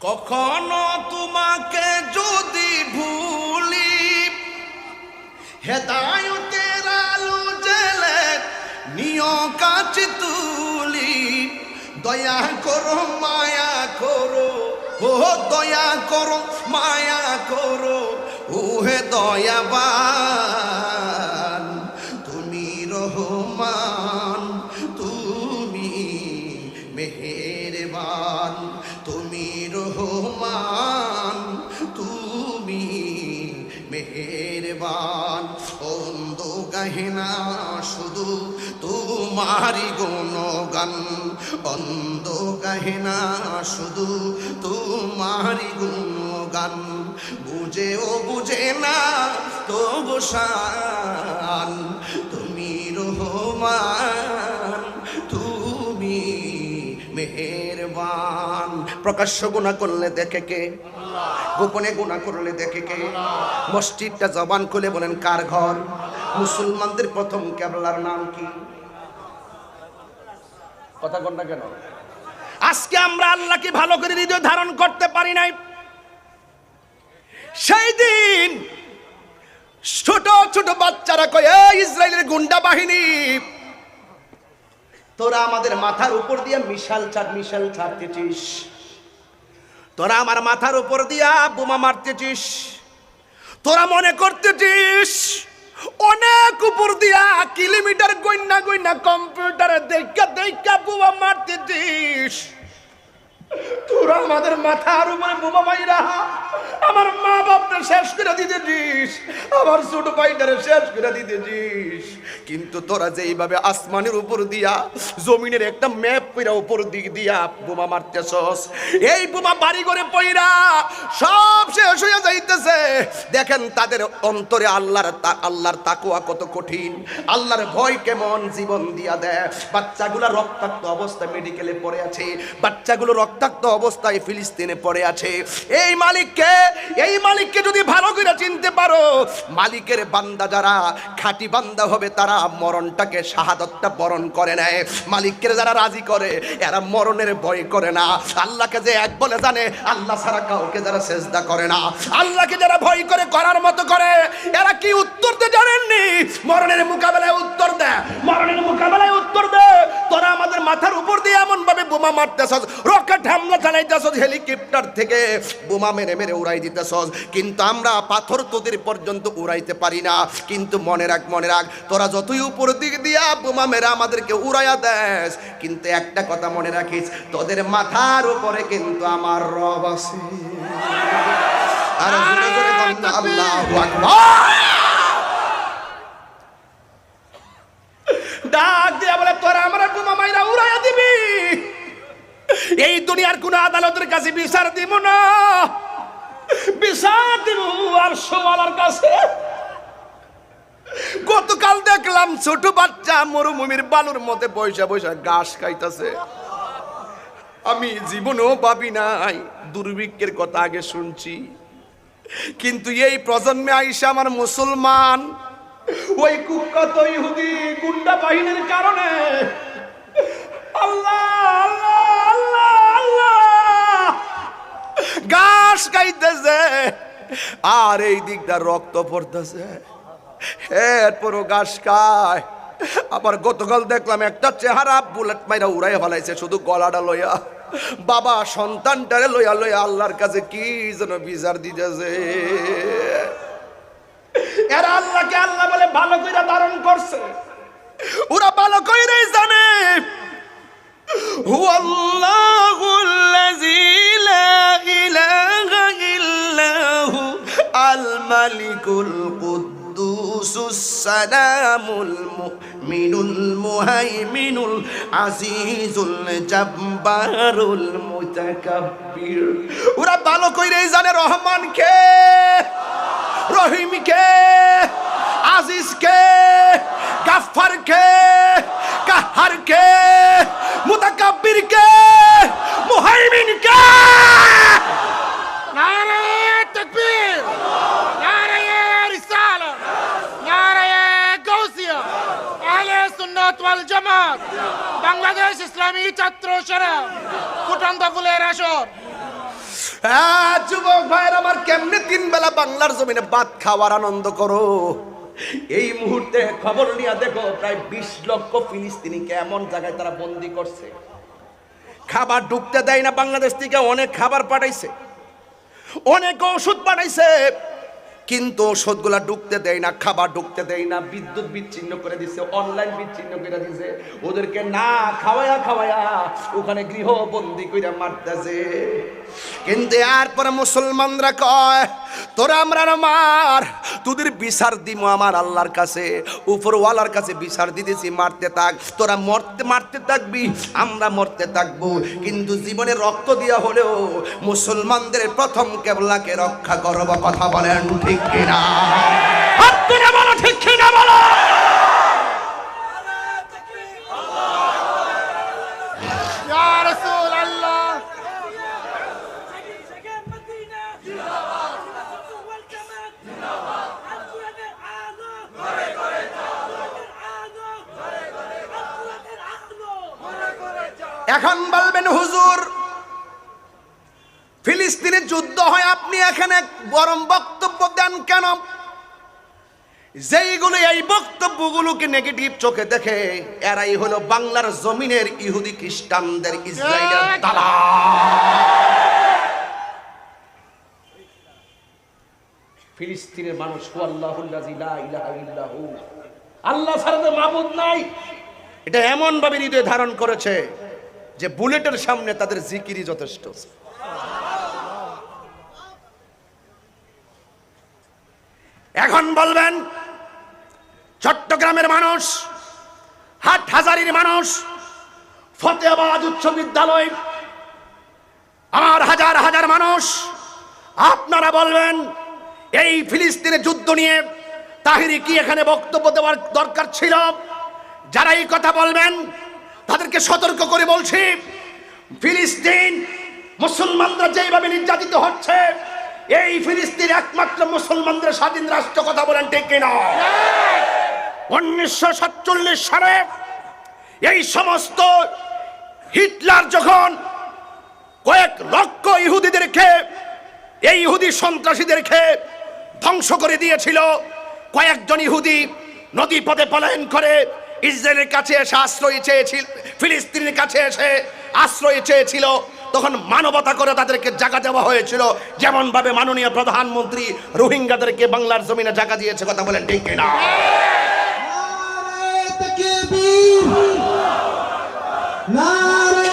কখনো তোমাকে যদি ভুলি, হেদায়েতের আলো জেলে নিয় কাছে তুলি। দয়া করো মায়া করো, ও দয়া করো মায়া করো, ওহে দয়াবান। তুমি রহমান, তুমি মেহেরবান, তুমি রহমান, তুমি মেহেরবান। অন্ধ গাহিনা শুধু তোমারি গুণগান, অন্ধ গাহিনা শুধু তোমারি গুণগান। বুঝেও বুঝে না তবু শান, তুমি রহমান, তুমি মেহেরবান। প্রকাশ্য গুনাহ করলে দেখে কে? গোপনে গুনাহ করলে দেখে কে? মসজিদটা জবান খুলে বলেন কার ঘর? মুসলমানদের প্রথম কিবলার নাম কি? কথা বল না কেন? আজকে আমরা আল্লাহকে ভালো করে হৃদয়ে ধারণ করতে পারি নাই। সেই দিন ছোট ছোট বাচ্চারা কয়, এই ইসরায়েলের গুন্ডা বাহিনী, তোরা আমাদের মাথার উপর দিয়া মিশাল ছাড়তেছিস, তোরা আমার মাথার উপর দিয়া বোমা মারতেছিস, তোরা মনে করতেছিস অনেক উপর দিয়া কিলোমিটার গইনা গইনা কম্পিউটারে দেখা বোমা মারতেছিস। তোরা আমাদের মাথার উপরে বোমা মাইরা আমার মা বাপটা শেষ করে দিতেছিস, আমার ছোট ভাইটারে শেষ করে দিতেছিস। কিন্তু তোরা যে এইভাবে আসমানের উপর দিয়া জমিনের একটা ম্যাপ কইরা উপর দিক দিয়া বোমা মারতেছস, এই বোমা বাড়ি করে পইরা সব শেষ হয়ে যাইতেছে। দেখেন তাদের অন্তরে আল্লাহর তাকওয়া কত কঠিন, আল্লাহর ভয় কেমন জীবন দিয়া দেয়। বাচ্চাগুলা রক্তাক্ত অবস্থায় মেডিকেলে পড়ে আছে, বাচ্চাগুলো রক্তাক্ত অবস্থায় ফিলিস্তিনে পড়ে আছে। এই মালিককে যদি ভালো করে চিনতে পারো, মালিকের বান্দা যারা খাঁটি বান্দা হবে তারা মরণটাকে শাহাদাতটা বরণ করে নেয়। মালিককে যারা রাজি করে এরা মরণের ভয় করে না। আল্লাহকে যে এক বলে জানে, আল্লাহ ছাড়া কাউকে যারা সেজদা করে না, আল্লাহকে যারা ভয় করে করার মতো করে, এরা কি উত্তর দেয় জানেননি? মরণের মোকাবেলায় উত্তর দেয়, মরণের মোকাবেলায় উত্তর দেয়। তোরা আমাদের মাথার উপর দিয়ে এমন ভাবে বোমা মারতেছস, রকেট হামলা চালাইতেছস, হেলিকপ্টার থেকে বোমা মেরে মেরে উড়াই দিতেছস, কিন্তু আমরা পাথর তোদের পর্যন্ত উড়াইতে পারি না। কিন্তু মনে রাখ তোরা যতই উপর দিক দিয়া বোমা মেরে আমাদেরকে উড়াইয়া দেস, কিন্তু একটা কথা মনে রাখিস, তোদের মাথার উপরে কিন্তু আমার রব আছে। আর জোরে জোরে বল না আল্লাহু আকবার। ডাক দিয়া বলে, তোরা আমরা বোমা মাইরা উড়াইয়া দিবি, এই দুনিয়ার কোন আদালতের কাছে বিচার দিব না, বিচার দিব আরশের কাছে। গতকাল দেখলাম ছোট বাচ্চা মরুভূমির বালুর মধ্যে বৈশা বৈশা ঘাস খাইতেছে। আমি জীবনেও ভাবি নাই, দুর্ভিক্ষের কথা আগে শুনছি, কিন্তু এই প্রজন্মে আইসা আমার মুসলমান ওই কুখ্যাত ইহুদি গুন্ডা বাহিনীর কারণে আল্লাহ আল্লাহ আল্লাহ আল্লাহ ঘাস খাইতেছে, আর এই দিকটা রক্ত পড়তেছে, এরপরও ঘাস খায়। আবার গতকাল দেখলাম একটা চেহারা বুলেট মাইরা উড়াই ফেলাইছে শুধু গলাটা লইয়া। বাবা সন্তানটারে লইয়া লইয়া আল্লাহর কাছে কি যেন বিচার দিতেছে। এরা আল্লাহকে আল্লাহ বলে ভালো কইরা ধারণ করছে, ওরা ভালো কইরাই জানে হুয়াল্লাহুল্লাযী লা ইলাহা ইল্লাহু আল মালিকুল কুদ্দুসুস সালামুল মুমিনুল মুহাইমিনুল আজিজুল জাব্বারুল মুতাকাব্বির। ওরা ভালো কইরাই জানে রহমান কে, রহিম কে, আজিজ কে, গাফফার কে, কাহার কে, মুতাকাব্বির কে, মুহাইমিন কে। নারে তাকবীর, নারে রিসালাত, নারে গাউসিয়া, আহলে সুন্নাত ওয়াল জামাত, বাংলাদেশ ইসলামী ছাত্র সেনা, ফুটন্ত ফুলের আসর। হ্যাঁ যুবক ভাইয়ের আমার, কেমনে তিন বেলা বাংলার জমিনে ভাত খাওয়ার আনন্দ করো। এই মুহূর্তে খবর নিয়ে দেখো, প্রায় 20 লক্ষ ফিলিস্তিনিকে এমন জায়গায় তারা বন্দি করছে, খাবার ঢুকতে দেয় না। বাংলাদেশ থেকে অনেক খাবার পাঠাইছে, অনেক ওষুধ পাঠাইছে, কিন্তু ওষুধগুলা ঢুকতে দেয় না, খাবার ঢুকতে দেয় না, বিদ্যুৎ বিচ্ছিন্ন করে দিছে, অনলাইন বিচ্ছিন্ন করে দিছে, ওদেরকে না খাওয়ায়া খাওয়ায়া ওখানে গৃহবন্দী করে মারতেছে। কিন্তু এরপরে মুসলমানরা কয়, তোরা আমরা মার, তোদের বিচার দিব আমার আল্লাহর কাছে, উপরওয়ালার কাছে বিচার দিতেছি, মারতে থাক, তোরা মারতে থাকবি, আমরা মরতে থাকবো, কিন্তু জীবনে রক্ত দিয়া হলেও মুসলমানদের প্রথম কেবলাকে রক্ষা করব। কথা বলেন ঠিক কিনা? আপনারা বলো ঠিক কিনা বলো। ইয়া রাসূলুল্লাহ, এখন বলবেন হুজুর, ফিলিস্তিনের যুদ্ধ হয়, আপনি এখানে গরম বক্তব্য দেন কেন? যেইগুলো এই বক্তব্যগুলোকে নেগেটিভ চোখে দেখে, এরাই হলো বাংলার জমিনের ইহুদি খ্রিস্টানদের ইসরায়েলের দালাল। ফিলিস্তিনের মানুষ আল্লাহুল্লাযী লা ইলাহা ইল্লাহু, আল্লাহ ছাড়া তো মাবুদ নাই, এটা এমন ভাবে হৃদয়ে ধারণ করেছে যে বুলেটের সামনে তাদের জিকিরই যথেষ্ট। এখন বলবেন, চট্টগ্রামের মানুষ, হাটহাজারীর মানুষ, ফতেহাবাদ উচ্চ বিদ্যালয়, আমার হাজার হাজার মানুষ, আপনারা বলবেন এই ফিলিস্তিনের যুদ্ধ নিয়ে তাহিরি কি এখানে বক্তব্য দেওয়ার দরকার ছিল? যারা এই কথা বলবেন তাদেরকে সতর্ক করে বলছি, ফিলিস্তিন মুসলমানরা যেভাবে নির্যাতিত হচ্ছে, এই ফিলিস্তিন একমাত্র মুসলমানদের স্বাধীন রাষ্ট্র। কথা বলেন ঠিক কিনা? 1947 সালে এই সমস্ত হিটলার যখন কয়েক লক্ষ ইহুদিদেরকে, এই ইহুদি সন্ত্রাসীদেরকে ধ্বংস করে দিয়েছিল, কয়েকজন ইহুদি নদী পথে পলায়ন করে ইসরায়েলের কাছে এসে আশ্রয় চেয়েছিল, ফিলিস্তিনের কাছে এসে আশ্রয় চেয়েছিল, তখন মানবতা করে তাদেরকে জায়গা দেওয়া হয়েছিল, যেমন ভাবে মাননীয় প্রধানমন্ত্রী রোহিঙ্গাদেরকে বাংলার জমিনে জায়গা দিয়েছে। কথা বলেন ঠিক কিনা? নারে